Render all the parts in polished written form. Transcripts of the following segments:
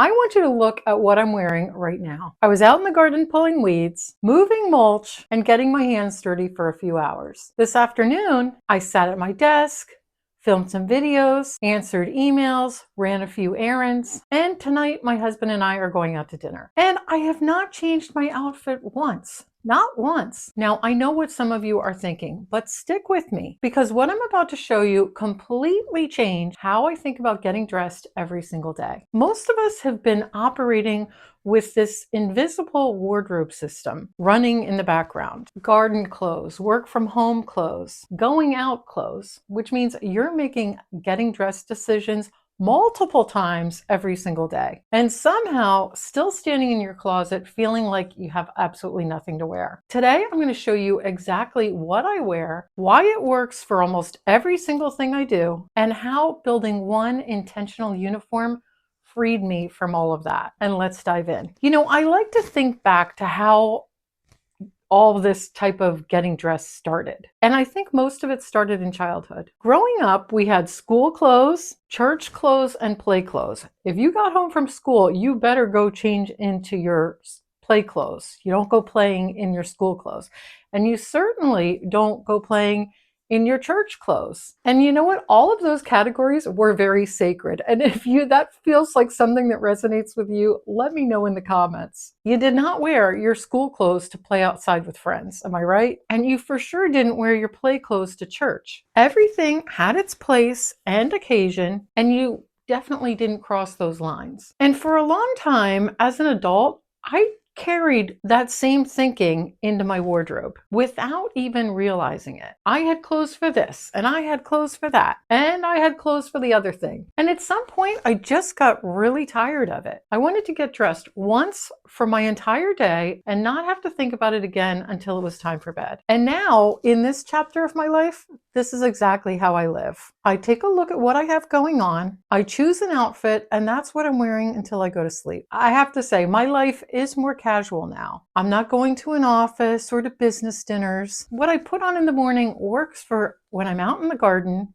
I want you to look at what I'm wearing right now. I was out in the garden pulling weeds, moving mulch, and getting my hands dirty for a few hours. This afternoon, I sat at my desk, filmed some videos, answered emails, ran a few errands, and tonight my husband and I are going out to dinner. And I have not changed my outfit once. Not once. Now, I know what some of you are thinking, but stick with me because what I'm about to show you completely changed how I think about getting dressed every single day. Most of us have been operating with this invisible wardrobe system running in the background. Garden clothes, work from home clothes, going out clothes, which means you're making getting dressed decisions multiple times every single day, and somehow still standing in your closet feeling like you have absolutely nothing to wear. Today, I'm going to show you exactly what I wear, why it works for almost every single thing I do, and how building one intentional uniform freed me from all of that. And let's dive in. You know, I like to think back to how all this type of getting dressed started. And I think most of it started in childhood. Growing up, we had school clothes, church clothes, and play clothes. If you got home from school, you better go change into your play clothes. You don't go playing in your school clothes. And you certainly don't go playing in your church clothes. And you know what? All of those categories were very sacred. And if that feels like something that resonates with you, let me know in the comments. You did not wear your school clothes to play outside with friends, am I right? And you for sure didn't wear your play clothes to church. Everything had its place and occasion, and you definitely didn't cross those lines. And for a long time, as an adult, I carried that same thinking into my wardrobe without even realizing it. I had clothes for this, and I had clothes for that, and I had clothes for the other thing. And at some point, I just got really tired of it. I wanted to get dressed once for my entire day and not have to think about it again until it was time for bed. And now, in this chapter of my life, this is exactly how I live. I take a look at what I have going on, I choose an outfit, and that's what I'm wearing until I go to sleep. I have to say, my life is more casual now. I'm not going to an office or to business dinners. What I put on in the morning works for when I'm out in the garden,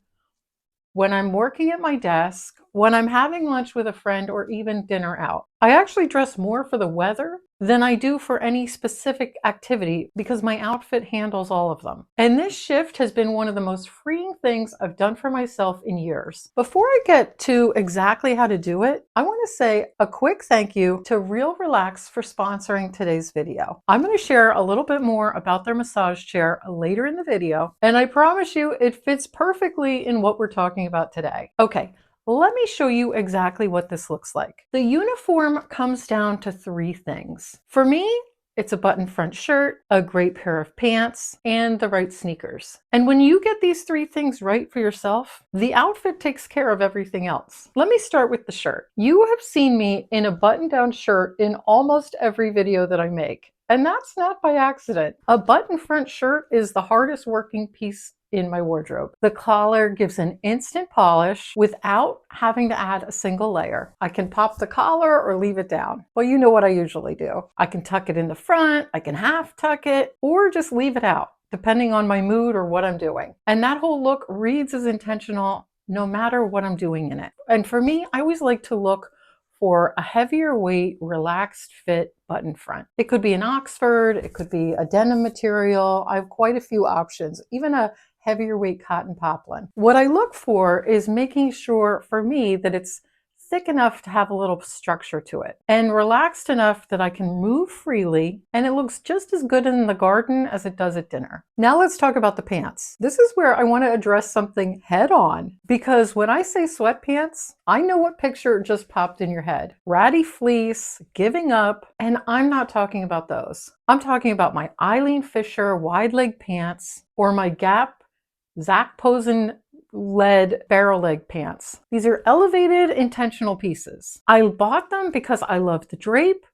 when I'm working at my desk, when I'm having lunch with a friend, or even dinner out. I actually dress more for the weather than I do for any specific activity because my outfit handles all of them. And this shift has been one of the most freeing things I've done for myself in years. Before I get to exactly how to do it, I want to say a quick thank you to Real Relax for sponsoring today's video. I'm going to share a little bit more about their massage chair later in the video, and I promise you it fits perfectly in what we're talking about today. Okay. Let me show you exactly what this looks like. The uniform comes down to three things. For me, it's a button front shirt, a great pair of pants, and the right sneakers. And when you get these three things right for yourself, the outfit takes care of everything else. Let me start with the shirt. You have seen me in a button-down shirt in almost every video that I make. And that's not by accident. A button front shirt is the hardest working piece in my wardrobe. The collar gives an instant polish without having to add a single layer. I can pop the collar or leave it down. Well, you know what I usually do. I can tuck it in the front, I can half tuck it, or just leave it out, depending on my mood or what I'm doing. And that whole look reads as intentional no matter what I'm doing in it. And for me, I always like to look for a heavier weight, relaxed fit button front. It could be an Oxford, it could be a denim material. I have quite a few options, even a heavier weight cotton poplin. What I look for is making sure for me that it's thick enough to have a little structure to it and relaxed enough that I can move freely, and it looks just as good in the garden as it does at dinner. Now let's talk about the pants. This is where I want to address something head on, because when I say sweatpants, I know what picture just popped in your head. Ratty fleece, giving up, and I'm not talking about those. I'm talking about my Eileen Fisher wide leg pants or my Gap Zac Posen lead barrel leg pants. These are elevated, intentional pieces. I bought them because I love the drape.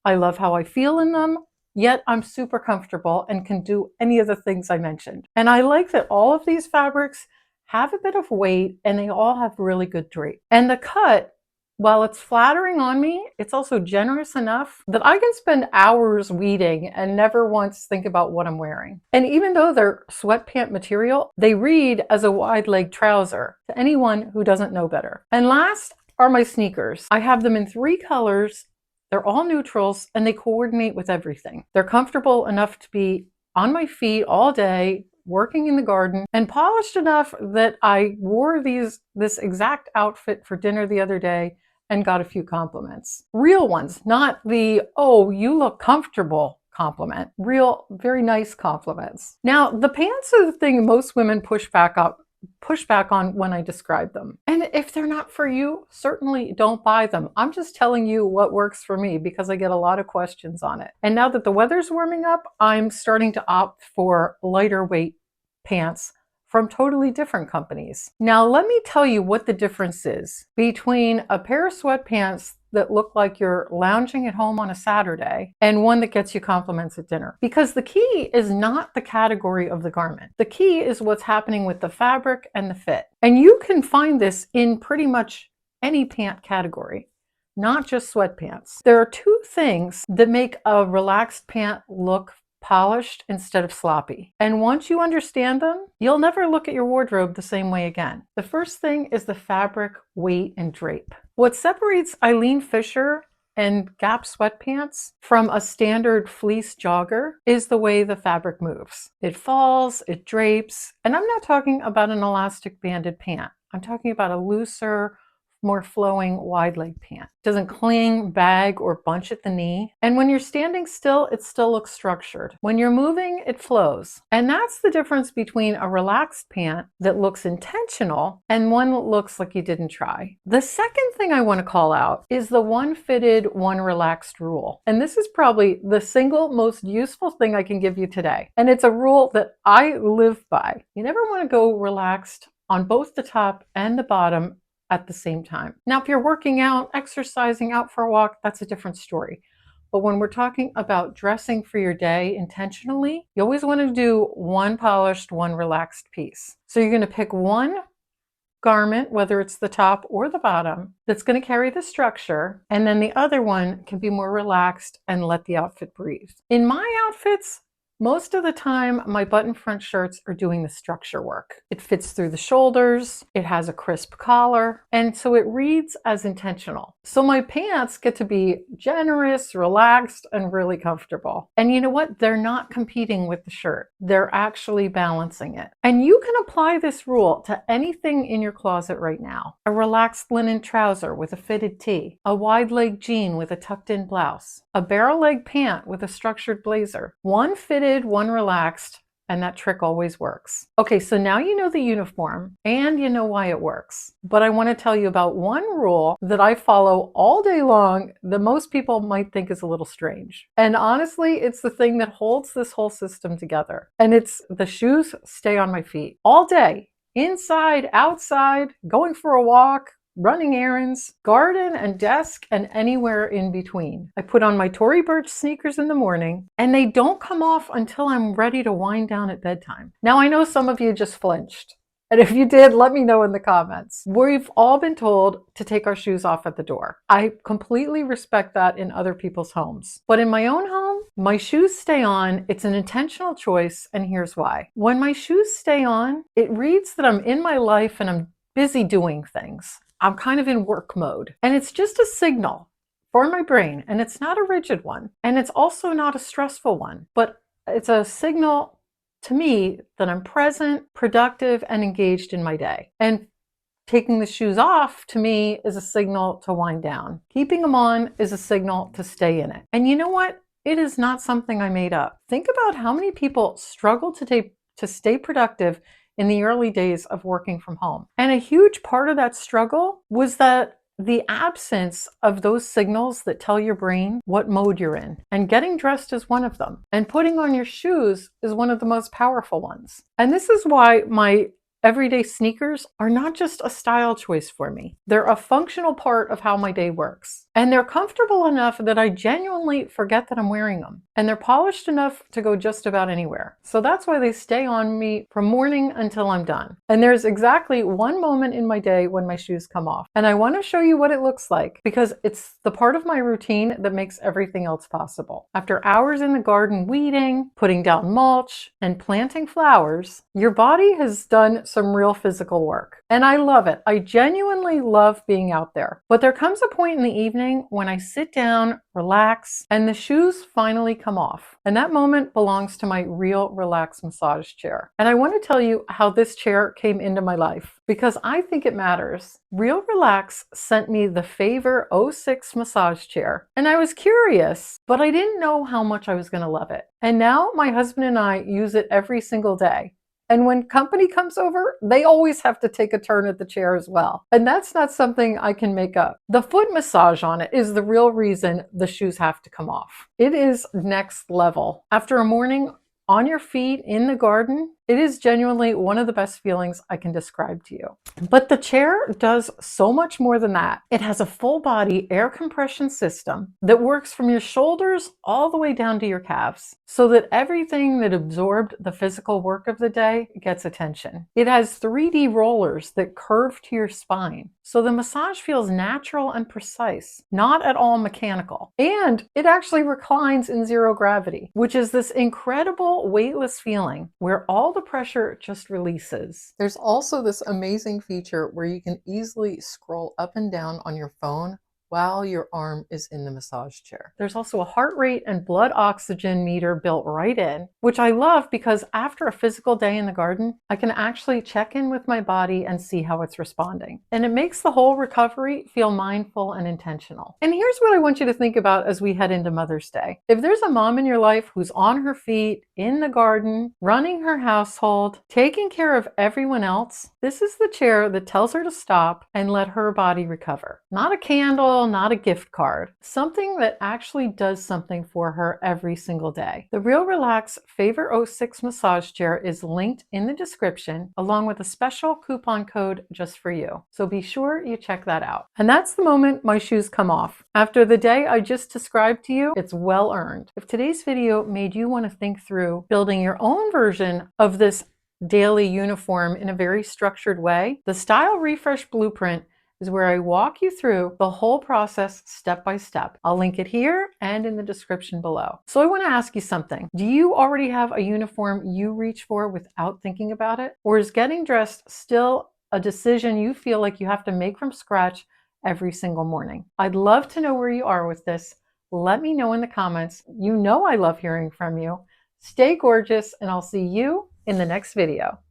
I love how I feel in them, yet I'm super comfortable and can do any of the things I mentioned. And I like that all of these fabrics have a bit of weight and they all have really good drape. And the cut, while it's flattering on me, it's also generous enough that I can spend hours weeding and never once think about what I'm wearing. And even though they're sweatpant material, they read as a wide leg trouser to anyone who doesn't know better. And last, are my sneakers. I have them in 3 colors. They're all neutrals and they coordinate with everything. They're comfortable enough to be on my feet all day, working in the garden, and polished enough that I wore this exact outfit for dinner the other day and got a few compliments. Real ones, not the, oh, you look comfortable compliment. Real, very nice compliments. Now, the pants are the thing most women push back on when I describe them. And if they're not for you, certainly don't buy them. I'm just telling you what works for me because I get a lot of questions on it. And now that the weather's warming up, I'm starting to opt for lighter weight pants from totally different companies. Now, let me tell you what the difference is between a pair of sweatpants that look like you're lounging at home on a Saturday and one that gets you compliments at dinner. Because the key is not the category of the garment. The key is what's happening with the fabric and the fit. And you can find this in pretty much any pant category, not just sweatpants. There are 2 things that make a relaxed pant look polished instead of sloppy. And once you understand them, you'll never look at your wardrobe the same way again. The first thing is the fabric, weight, and drape. What separates Eileen Fisher and Gap sweatpants from a standard fleece jogger is the way the fabric moves. It falls, it drapes, and I'm not talking about an elastic banded pant. I'm talking about a looser, more flowing wide leg pant. It doesn't cling, bag, or bunch at the knee. And when you're standing still, it still looks structured. When you're moving, it flows. And that's the difference between a relaxed pant that looks intentional and one that looks like you didn't try. The second thing I want to call out is the one fitted, one relaxed rule. And this is probably the single most useful thing I can give you today. And it's a rule that I live by. You never want to go relaxed on both the top and the bottom at the same time. Now, if you're working out, exercising, out for a walk, that's a different story. But when we're talking about dressing for your day intentionally, you always want to do one polished, one relaxed piece. So you're going to pick one garment, whether it's the top or the bottom, that's going to carry the structure, and then the other one can be more relaxed and let the outfit breathe. In my outfits, most of the time, my button front shirts are doing the structure work. It fits through the shoulders, it has a crisp collar, and so it reads as intentional. So my pants get to be generous, relaxed, and really comfortable. And you know what? They're not competing with the shirt. They're actually balancing it. And you can apply this rule to anything in your closet right now. A relaxed linen trouser with a fitted tee, a wide leg jean with a tucked in blouse, a barrel leg pant with a structured blazer, one fitted, one relaxed, and that trick always works. Okay, so now you know the uniform and you know why it works. But I want to tell you about one rule that I follow all day long that most people might think is a little strange. And honestly, it's the thing that holds this whole system together. And it's the shoes stay on my feet all day, inside, outside, going for a walk, running errands, garden and desk, and anywhere in between. I put on my Tory Burch sneakers in the morning, and they don't come off until I'm ready to wind down at bedtime. Now, I know some of you just flinched. And if you did, let me know in the comments. We've all been told to take our shoes off at the door. I completely respect that in other people's homes. But in my own home, my shoes stay on. It's an intentional choice, and here's why. When my shoes stay on, it reads that I'm in my life and I'm busy doing things. I'm kind of in work mode. And it's just a signal for my brain. And it's not a rigid one. And it's also not a stressful one. But it's a signal to me that I'm present, productive, and engaged in my day. And taking the shoes off to me is a signal to wind down. Keeping them on is a signal to stay in it. And you know what? It is not something I made up. Think about how many people struggle to stay productive in the early days of working from home. And a huge part of that struggle was that the absence of those signals that tell your brain what mode you're in. And getting dressed is one of them. And putting on your shoes is one of the most powerful ones. And this is why my everyday sneakers are not just a style choice for me. They're a functional part of how my day works. And they're comfortable enough that I genuinely forget that I'm wearing them. And they're polished enough to go just about anywhere. So that's why they stay on me from morning until I'm done. And there's exactly one moment in my day when my shoes come off. And I want to show you what it looks like because it's the part of my routine that makes everything else possible. After hours in the garden weeding, putting down mulch, and planting flowers, your body has done some real physical work. And I love it. I genuinely love being out there. But there comes a point in the evening when I sit down, relax, and the shoes finally come off. And that moment belongs to my Real Relax massage chair. And I want to tell you how this chair came into my life because I think it matters. Real Relax sent me the Favor '06 massage chair. And I was curious, but I didn't know how much I was going to love it. And now my husband and I use it every single day. And when company comes over, they always have to take a turn at the chair as well. And that's not something I can make up. The foot massage on it is the real reason the shoes have to come off. It is next level. After a morning on your feet in the garden, it is genuinely one of the best feelings I can describe to you. But the chair does so much more than that. It has a full body air compression system that works from your shoulders all the way down to your calves so that everything that absorbed the physical work of the day gets attention. It has 3D rollers that curve to your spine. So the massage feels natural and precise, not at all mechanical. And it actually reclines in zero gravity, which is this incredible weightless feeling where all the pressure just releases. There's also this amazing feature where you can easily scroll up and down on your phone while your arm is in the massage chair. There's also a heart rate and blood oxygen meter built right in, which I love because after a physical day in the garden, I can actually check in with my body and see how it's responding. And it makes the whole recovery feel mindful and intentional. And here's what I want you to think about as we head into Mother's Day. If there's a mom in your life who's on her feet, in the garden, running her household, taking care of everyone else, this is the chair that tells her to stop and let her body recover. Not a candle, not a gift card, something that actually does something for her every single day. The Real Relax Favor '06 massage chair is linked in the description along with a special coupon code just for you. So be sure you check that out. And that's the moment my shoes come off. After the day I just described to you, it's well earned. If today's video made you want to think through building your own version of this daily uniform in a very structured way, the Style Refresh Blueprint is where I walk you through the whole process step by step. I'll link it here and in the description below. So I want to ask you something. Do you already have a uniform you reach for without thinking about it? Or is getting dressed still a decision you feel like you have to make from scratch every single morning? I'd love to know where you are with this. Let me know in the comments. You know I love hearing from you. Stay gorgeous, and I'll see you in the next video.